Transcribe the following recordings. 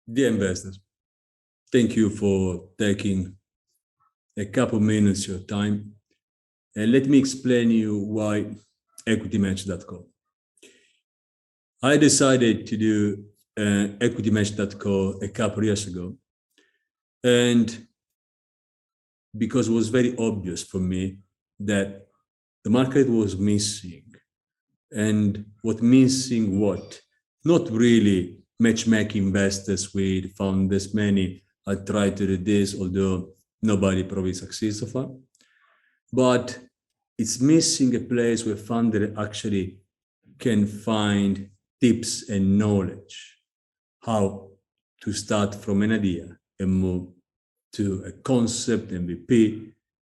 Dear investors, thank you for taking a couple minutes of your time. And let me explain you why EquityMatch.com. I decided to do EquityMatch.com a couple years ago. And because it was very obvious for me that the market was missing. And what missing what? Not really matchmaking investors with founders. Many I tried to do this, although nobody probably succeeds so far. But it's missing a place where founder actually can find tips and knowledge how to start from an idea and move to a concept, MVP,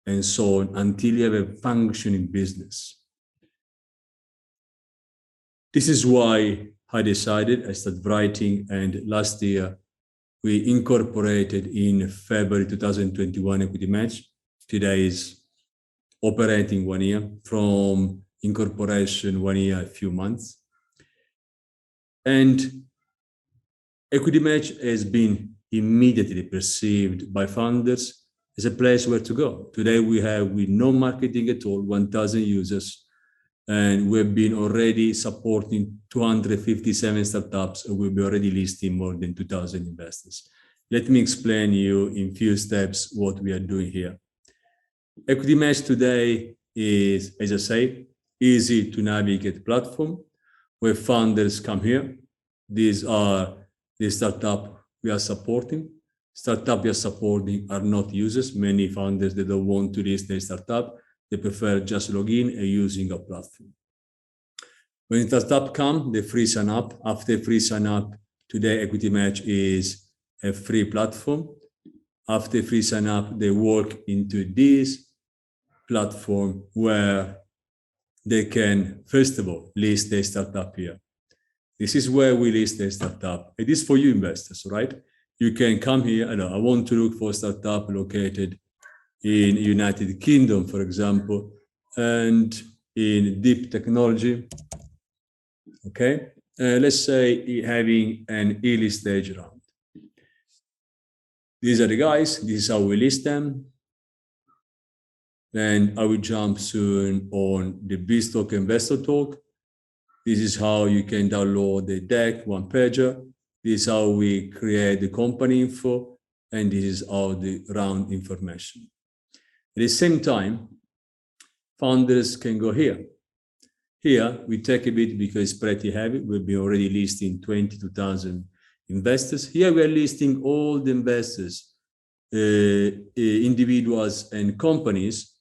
and so on until you have a functioning business. This is why I decided I started writing, and last year we incorporated in February 2021 EquityMatch. Today is operating 1 year, from incorporation 1 year, a few months. And EquityMatch has been immediately perceived by founders as a place where to go. Today we have, with no marketing at all, 1,000 users, and we've been already supporting 257 startups, and we'll be already listing more than 2,000 investors. Let me explain you in few steps what we are doing here. EquityMatch today is, as I say, easy to navigate platform where founders come here. These are the startup we are supporting. Startup we are supporting are not users. Many founders, they don't want to list their startup. They prefer just log in and using a platform. When startup come, they free sign up. After free sign up, today EquityMatch is a free platform. After free sign up, they walk into this platform where they can, first of all, list their startup here. This is where we list their startup. It is for you investors, right? You can come here, I want to look for a startup located in United Kingdom, for example, and in deep technology, okay? Let's say having an early stage round. These are the guys, this is how we list them. And I will jump soon on the BizTalk Investor Talk. This is how you can download the deck, one pager. This is how we create the company info, and this is how the round information. At the same time, founders can go here. Here, we take a bit because it's pretty heavy. We'll be already listing 22,000 investors. Here, we are listing all the investors, individuals and companies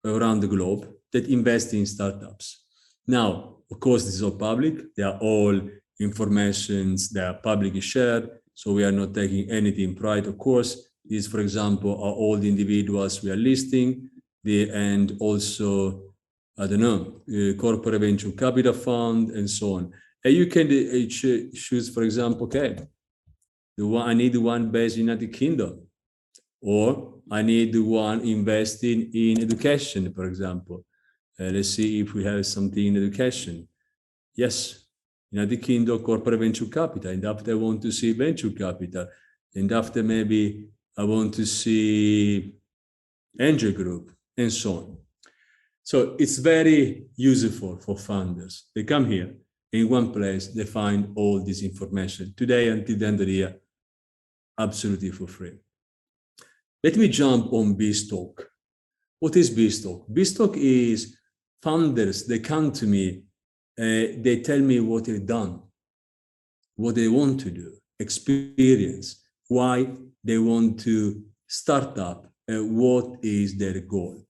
around the globe that invest in startups. Now, of course, this is all public. They are all informations that are publicly shared. So we are not taking anything private, of course. These, for example, are all the individuals we are listing, and also, I don't know, corporate venture capital fund and so on. And you can choose, for example, okay, I need one based in the United Kingdom, or I need one investing in education, for example. Let's see if we have something in education. Yes, United Kingdom, corporate venture capital, and after I want to see venture capital, and after maybe I want to see angel group, and so on. So it's very useful for founders. They come here, in one place, they find all this information. Today, until the end of the year, absolutely for free. Let me jump on BizTalk. What is BizTalk? BizTalk is founders, they come to me, they tell me what they've done, what they want to do, experience, why they want to start up, what is their goal.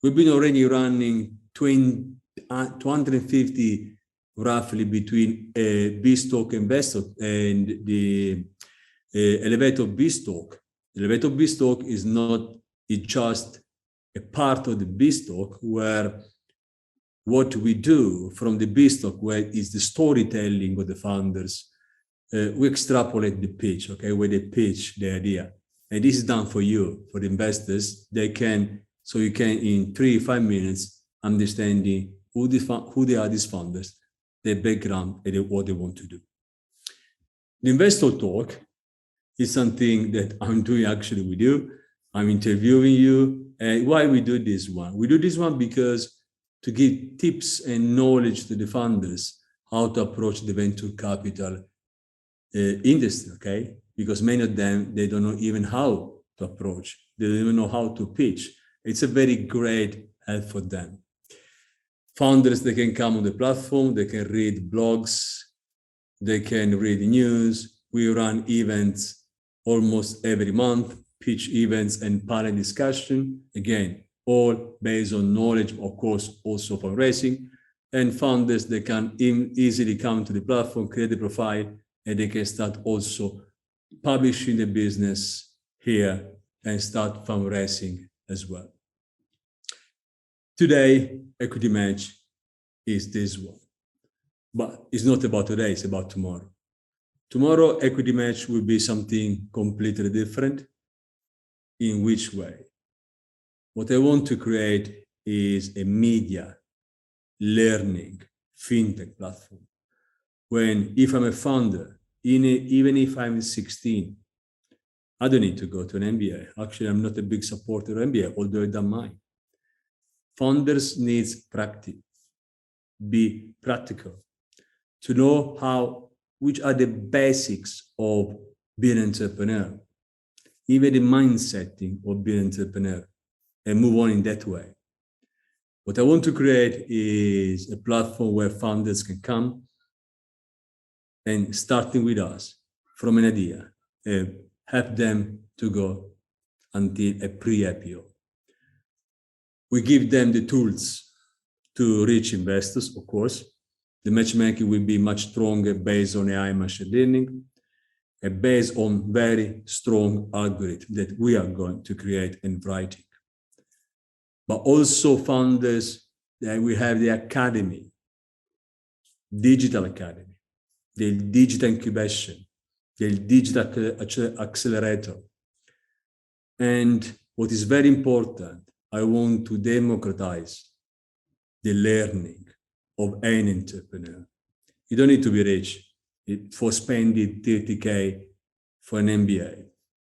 We've been already running 250 roughly between BizTalk Investor and the Elevator BizTalk. Elevator BizTalk is not, it's just a part of the BizTalk where what we do from the BizTalk, where is the storytelling of the founders, we extrapolate the pitch, okay, where they pitch the idea. And this is done for you, for the investors. They can, so you can in 3-5 minutes understanding who they are, these founders, their background, and what they want to do. The investor talk is something that I'm doing actually with you. I'm interviewing you. Why we do this one? We do this one because to give tips and knowledge to the funders how to approach the venture capital industry, okay? Because many of them, they don't know even how to approach. They don't even know how to pitch. It's a very great help for them. Founders, they can come on the platform, they can read blogs, they can read news. We run events almost every month, pitch events and panel discussion. Again, all based on knowledge, of course, also fundraising. And founders, they can easily come to the platform, create a profile, and they can start also publishing the business here and start fundraising as well. Today, EquityMatch is this one. But it's not about today, it's about tomorrow. Tomorrow, EquityMatch will be something completely different. In which way? What I want to create is a media, learning, fintech platform. When, if I'm a founder, even if I'm 16, I don't need to go to an MBA. Actually, I'm not a big supporter of MBA, although I don't mind. Founders need practice, be practical, to know which are the basics of being an entrepreneur, even the mindsetting of being an entrepreneur, and move on in that way. What I want to create is a platform where founders can come and starting with us from an idea, help them to go until a pre-IPO. We give them the tools to reach investors, of course. The matchmaking will be much stronger based on AI and machine learning, and based on very strong algorithm that we are going to create and writing. But also founders, that we have the academy, digital academy, the digital incubation, the digital accelerator. And what is very important, I want to democratize the learning of any entrepreneur. You don't need to be rich for spending 30K for an MBA.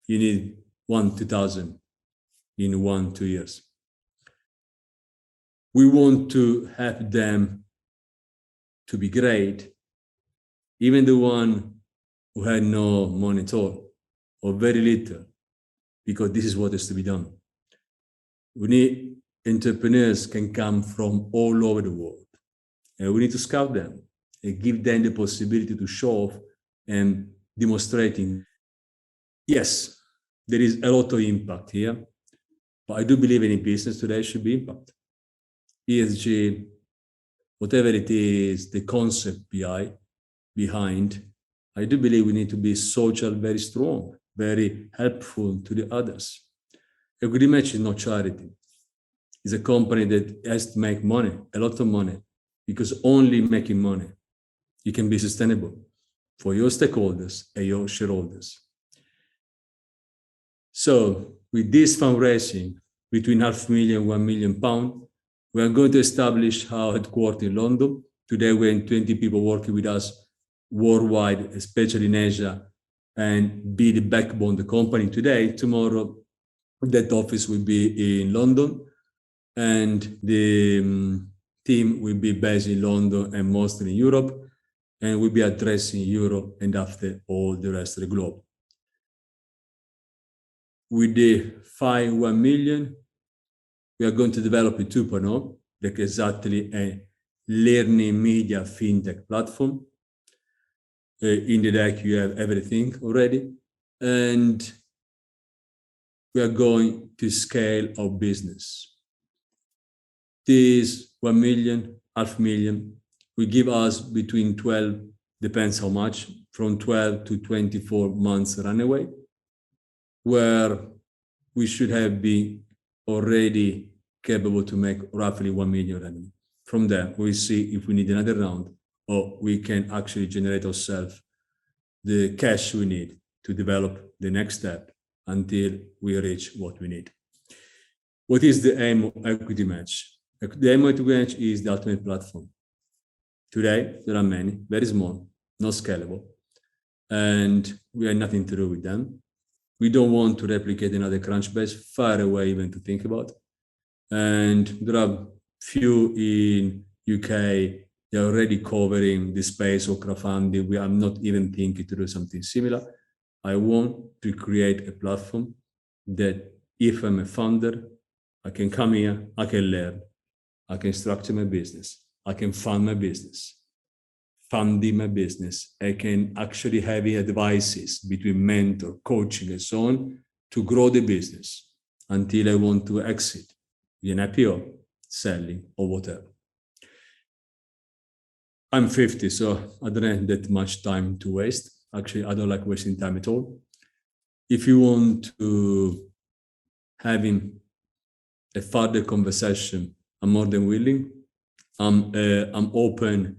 You need 2,000 in 1-2 years. We want to help them to be great, even the one who had no money at all, or very little, because this is what has to be done. We need entrepreneurs can come from all over the world, and we need to scout them and give them the possibility to show off and demonstrating. Yes, there is a lot of impact here, but I do believe any business today should be impact. ESG, whatever it is, the concept behind, I do believe we need to be social, very strong, very helpful to the others. EquityMatch is not charity. It's a company that has to make money, a lot of money, because only making money, you can be sustainable for your stakeholders and your shareholders. So with this fundraising, between £500,000 and £1 million, we are going to establish our headquarters in London. Today, we're in 20 people working with us worldwide, especially in Asia, and be the backbone of the company today. Tomorrow, that office will be in London, and the team will be based in London and mostly in Europe, and we'll be addressing Europe and after all the rest of the globe. With the 1 million, we are going to develop a 2.0, like exactly a learning media fintech platform. In the deck, you have everything already. And we are going to scale our business. This 1 million, $500,000, will give us between 12, depends how much, from 12 to 24 months runaway, where we should have been already capable to make roughly 1 million revenue. From there, we'll see if we need another round or we can actually generate ourselves the cash we need to develop the next step until we reach what we need. What is the aim of EquityMatch? The aim of EquityMatch is the ultimate platform. Today, there are many, very small, not scalable. and we had nothing to do with them. We don't want to replicate another Crunchbase, far away even to think about. And there are few in UK, they're already covering the space of crowdfunding. We are not even thinking to do something similar. I want to create a platform that if I'm a founder, I can come here, I can learn, I can structure my business, I can fund my business, funding my business. I can actually have advices between mentor, coaching, and so on to grow the business until I want to exit in IPO, selling, or whatever. I'm 50, so I don't have that much time to waste. Actually, I don't like wasting time at all. If you want to having a further conversation, I'm more than willing. I'm open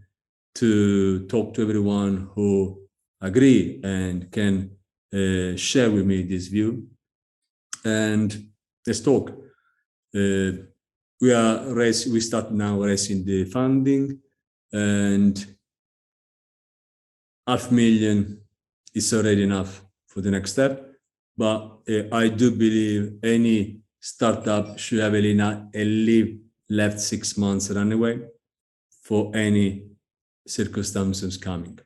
to talk to everyone who agree and can share with me this view. And let's talk. We start now raising the funding, and $500,000 is already enough for the next step. But I do believe any startup should have left 6 months runway for any circumstances coming.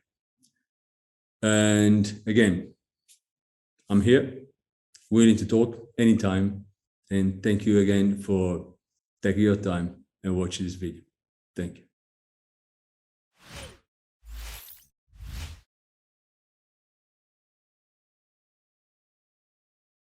And again, I'm here, willing to talk anytime. And thank you again for taking your time and watching this video. Thank you.